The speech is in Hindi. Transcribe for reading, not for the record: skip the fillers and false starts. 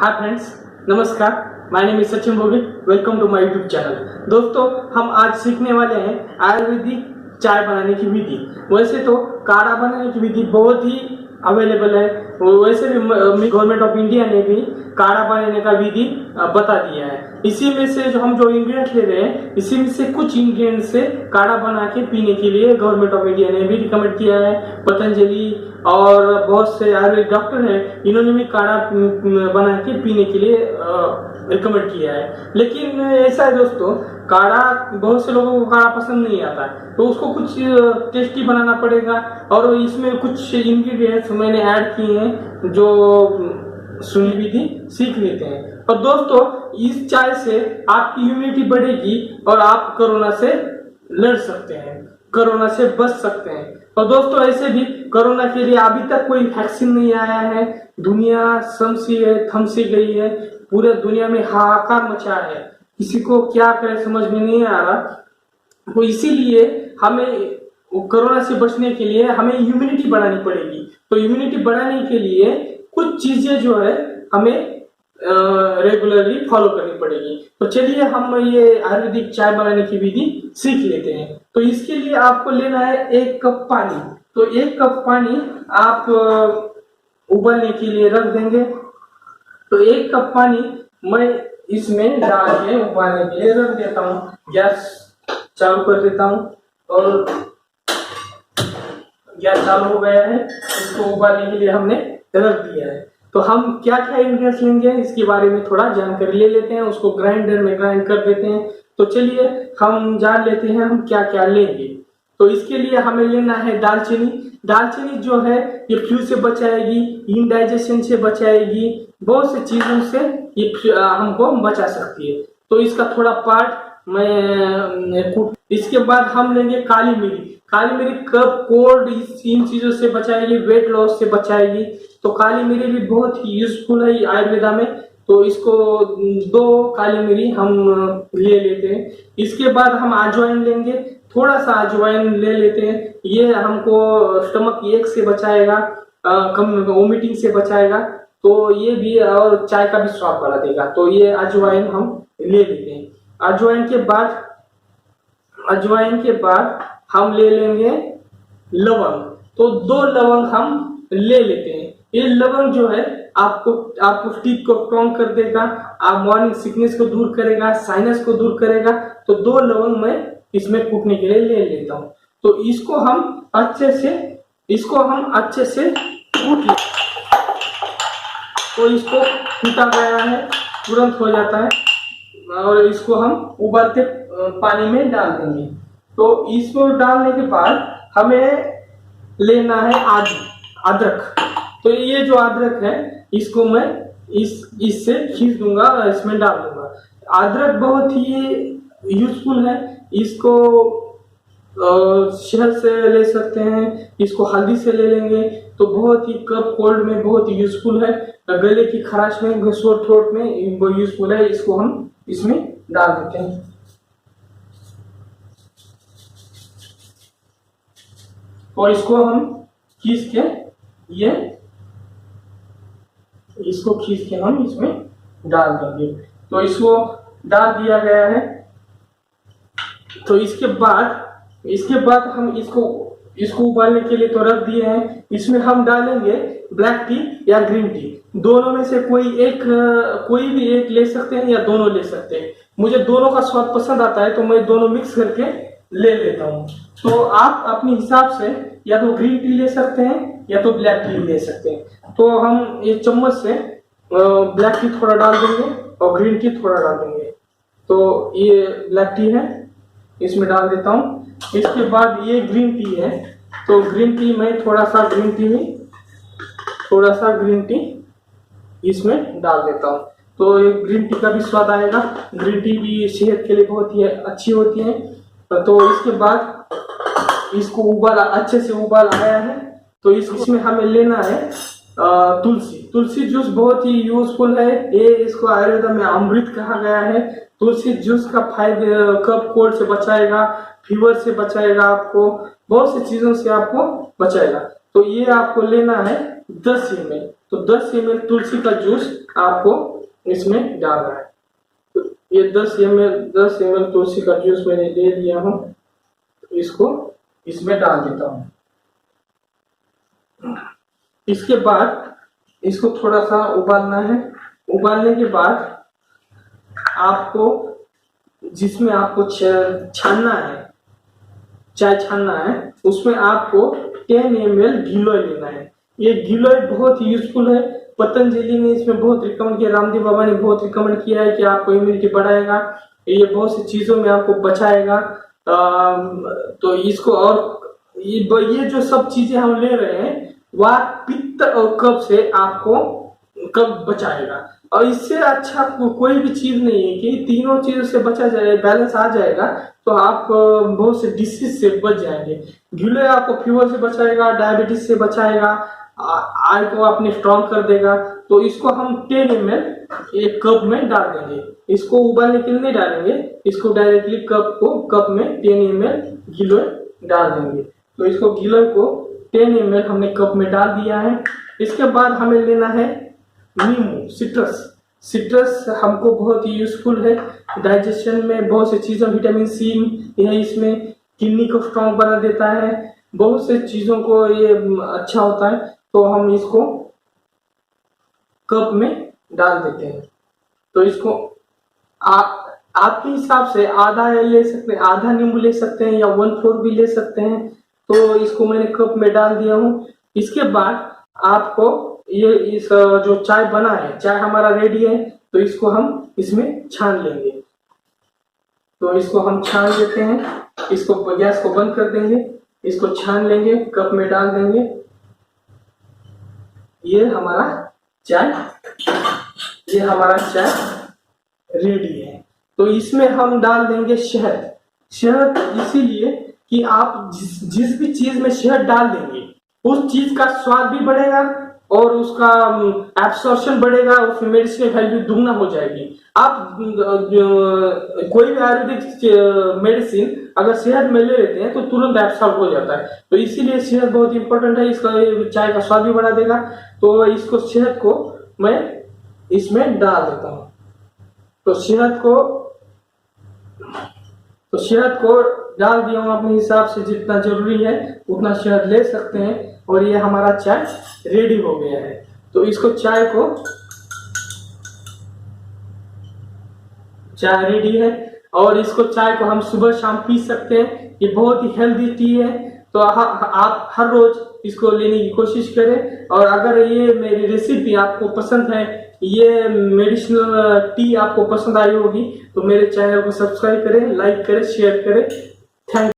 हाय फ्रेंड्स, नमस्कार। My name is Sachin Bhogil. Welcome to my YouTube channel. दोस्तों, हम आज सीखने वाले हैं आयुर्वेदिक चाय बनाने की विधि। वैसे तो काढ़ा बनाने की विधि बहुत ही अवेलेबल है। वैसे भी गवर्नमेंट ऑफ इंडिया ने भी काढ़ा बनाने का विधि बता दिया है। इसी में से जो इंग्रेडिएंट ले रहे हैं, इसी में से कुछ इंग्रेडिएंट से काढ़ा बना के पीने के लिए गवर्नमेंट ऑफ इंडिया ने भी रिकमेंड किया है। पतंजलि और बहुत से आयुर्वेदिक डॉक्टर हैं, इन्होंने भी काढ़ा बना के पीने के लिए रिकमेंड किया है। लेकिन ऐसा है दोस्तों, काढ़ा बहुत से लोगों को काढ़ा पसंद नहीं आता है, तो उसको कुछ टेस्टी बनाना पड़ेगा। और इसमें कुछ इंग्रेडिएंट्स मैंने ऐड किए हैं जो सुनी विधि सीख लेते हैं। और दोस्तों, इस चाय से आपकी इम्यूनिटी बढ़ेगी और आप कोरोना से लड़ सकते हैं, कोरोना से बच सकते हैं। और दोस्तों, ऐसे भी कोरोना के लिए अभी तक कोई वैक्सीन नहीं आया है। दुनिया थमसी गई है। पूरे दुनिया में हाहाकार मचा है। किसी को क्या करे समझ में नहीं आ रहा। तो इसीलिए हमें कोरोना से बचने के लिए हमें इम्यूनिटी बढ़ानी पड़ेगी। तो इम्यूनिटी बढ़ाने के लिए कुछ चीजें जो है हमें रेगुलरली फॉलो करनी पड़ेगी। तो चलिए हम ये आयुर्वेदिक चाय बनाने की विधि सीख लेते हैं। तो इसके लिए आपको लेना है 1 कप पानी। तो 1 कप पानी आप उबलने के लिए रख देंगे। तो 1 कप पानी मैं इसमें डाल के उबालने के लिए रख देता हूँ। गैस चालू कर देता हूँ और गैस चालू हो गया है। इसको उबालने के लिए हमने रख दिया है। तो हम क्या क्या इंग्रेडिएंट्स लेंगे इसके बारे में थोड़ा जानकारी ले लेते हैं। उसको ग्राइंडर में ग्राइंड कर देते हैं। तो चलिए हम जान लेते हैं हम क्या क्या लेंगे। तो इसके लिए हमें लेना है दालचीनी। दालचीनी जो है ये फ्लू से बचाएगी, इंडाइजेशन से बचाएगी, बहुत सी चीजों से ये हमको बचा सकती है। तो इसका थोड़ा पार्ट इसके बाद हम लेंगे काली मिरी। काली मिरी कफ कोल्ड इन चीजों से बचाएगी, वेट लॉस से बचाएगी। तो काली मिरी भी बहुत ही यूजफुल है आयुर्वेदा में। तो इसको 2 काली मिरी हम ले लेते हैं। इसके बाद हम अजवाइन लेंगे, थोड़ा सा अजवाइन ले लेते हैं। ये हमको स्टमक एक से बचाएगा, वोमिटिंग से बचाएगा। तो ये भी और चाय का भी स्वाद बढ़ा देगा। तो ये अजवाइन हम ले लेते हैं। अजवाइन के बाद हम ले लेंगे लवंग। तो 2 लवंग हम ले लेते हैं। ये लवंग जो है आपको टीथ को स्ट्रॉन्ग कर देगा, आप मॉर्निंग सिकनेस को दूर करेगा, साइनस को दूर करेगा। तो 2 लवंग मैं इसमें कूटने के लिए ले लेता हूँ। तो इसको हम अच्छे से कूट लेते। तो इसको कूटा गया है, तुरंत हो जाता है। और इसको हम उबलते पानी में डाल देंगे। तो इसको डालने के बाद हमें लेना है अदरक। तो ये जो अदरक है इसको मैं इससे खींच दूंगा, इसमें डाल दूंगा। अदरक बहुत ही यूजफुल है। इसको शहद से ले सकते हैं, इसको हल्दी से ले लेंगे। तो बहुत ही कफ कोल्ड में बहुत ही यूजफुल है। गले की खराश में, सोर थ्रोट में वो यूजफुल है। इसको हम इसमें डाल देते हैं। और इसको हम खींच के हम इसमें डाल देंगे। तो इसको डाल दिया गया है। तो इसके बाद हम इसको उबालने के लिए तो रख दिए हैं। इसमें हम डालेंगे ब्लैक टी या ग्रीन टी। दोनों में से कोई भी एक ले सकते हैं या दोनों ले सकते हैं। मुझे दोनों का स्वाद पसंद आता है तो मैं दोनों मिक्स करके ले लेता हूँ। तो आप अपने हिसाब से या तो ग्रीन टी ले सकते हैं या तो ब्लैक टी ले सकते हैं। तो हम एक चम्मच से ब्लैक टी थोड़ा डाल देंगे और ग्रीन टी थोड़ा डाल देंगे। तो ये ब्लैक टी है, इसमें डाल देता हूँ। इसके बाद ये ग्रीन टी है। तो ग्रीन टी में थोड़ा सा ग्रीन टी इसमें डाल देता हूँ। तो ये ग्रीन टी का भी स्वाद आएगा। ग्रीन टी भी सेहत के लिए बहुत ही अच्छी होती है। तो इसके बाद इसको अच्छे से उबाल आया है। तो इसमें हमें लेना है तुलसी जूस। बहुत ही यूजफुल है ये। इसको आयुर्वेद में अमृत कहा गया है। तुलसी जूस का फायदे कफ कोल्ड से बचाएगा, फीवर से बचाएगा, आपको बहुत सी चीजों से आपको बचाएगा। तो ये आपको लेना है 10 ml। तो 10 ml तुलसी का जूस आपको इसमें डालना है। तो ये 10 ml तुलसी का जूस मैंने ले लिया हूँ, इसको इसमें डाल देता हूँ। इसके बाद इसको थोड़ा सा उबालना है। उबालने के बाद आपको जिसमें आपको छानना है, चाय छानना है, उसमें आपको 10 ml गिलोय लेना है। ये गिलोय बहुत यूजफुल है। पतंजलि ने इसमें बहुत रिकमेंड किया, रामदेव बाबा ने बहुत रिकमेंड किया है कि आपको इम्यूनिटी बढ़ाएगा, ये बहुत सी चीजों में आपको बचाएगा। तो इसको और ये जो सब चीजें हम ले रहे हैं वह पित्त और कफ से आपको कब बचाएगा। और इससे अच्छा कोई भी चीज नहीं है कि तीनों चीजों से बचा जाए, बैलेंस आ जाएगा तो आप बहुत से डिसीज से बच जाएंगे। गिलोय आपको फीवर से बचाएगा, डायबिटीज से बचाएगा, आई को अपने स्ट्रॉन्ग कर देगा। तो इसको हम 10 ml एक कप में डाल देंगे। इसको उबालने के लिए नहीं डालेंगे, इसको डायरेक्टली कप में 10 ml गिलोय डाल देंगे। तो इसको गिलोय को 10 ml हमने कप में डाल दिया है। इसके बाद हमें लेना है नींबू, सिट्रस हमको बहुत ही यूजफुल है डाइजेशन में, बहुत सी चीजों, विटामिन सी है इसमें, किडनी को स्ट्रॉन्ग बना देता है, बहुत से चीजों को ये अच्छा होता है। तो हम इसको कप में डाल देते हैं। तो इसको आपके हिसाब से आधा ले सकते हैं, आधा नींबू ले सकते हैं या 1/4 भी ले सकते हैं। तो इसको मैंने कप में डाल दिया हूँ। इसके बाद आपको ये इस जो चाय बना है, चाय हमारा रेडी है, तो इसको हम इसमें छान लेंगे। तो इसको हम छान लेते हैं, इसको गैस को बंद कर देंगे, इसको छान लेंगे, कप में डाल देंगे। ये हमारा चाय रेडी है। तो इसमें हम डाल देंगे शहद इसीलिए कि आप जिस भी चीज में शहद डाल देंगे उस चीज का स्वाद भी बढ़ेगा और उसका एब्सॉर्प्शन बढ़ेगा, उसमें मेडिसिन वैल्यू दुगना हो जाएगी। आप कोई भी आयुर्वेदिक मेडिसिन अगर शहद में ले लेते हैं तो तुरंत एब्सॉर्ब हो जाता है। तो इसीलिए शहद बहुत इंपॉर्टेंट है, इसका चाय का स्वाद भी बढ़ा देगा। तो इसको शहद को मैं इसमें डाल देता हूँ। तो शहद को डाल दिया हूँ, अपने हिसाब से जितना जरूरी है उतना शहद ले सकते हैं। और ये हमारा चाय रेडी हो गया है। तो इसको चाय रेडी है और इसको चाय को हम सुबह शाम पी सकते हैं। ये बहुत ही हेल्दी टी है। तो आप हर रोज इसको लेने की कोशिश करें। और अगर ये मेरी रेसिपी आपको पसंद है, ये मेडिसिनल टी आपको पसंद आई होगी, तो मेरे चैनल को सब्सक्राइब करें, लाइक करें, शेयर करें। थैंक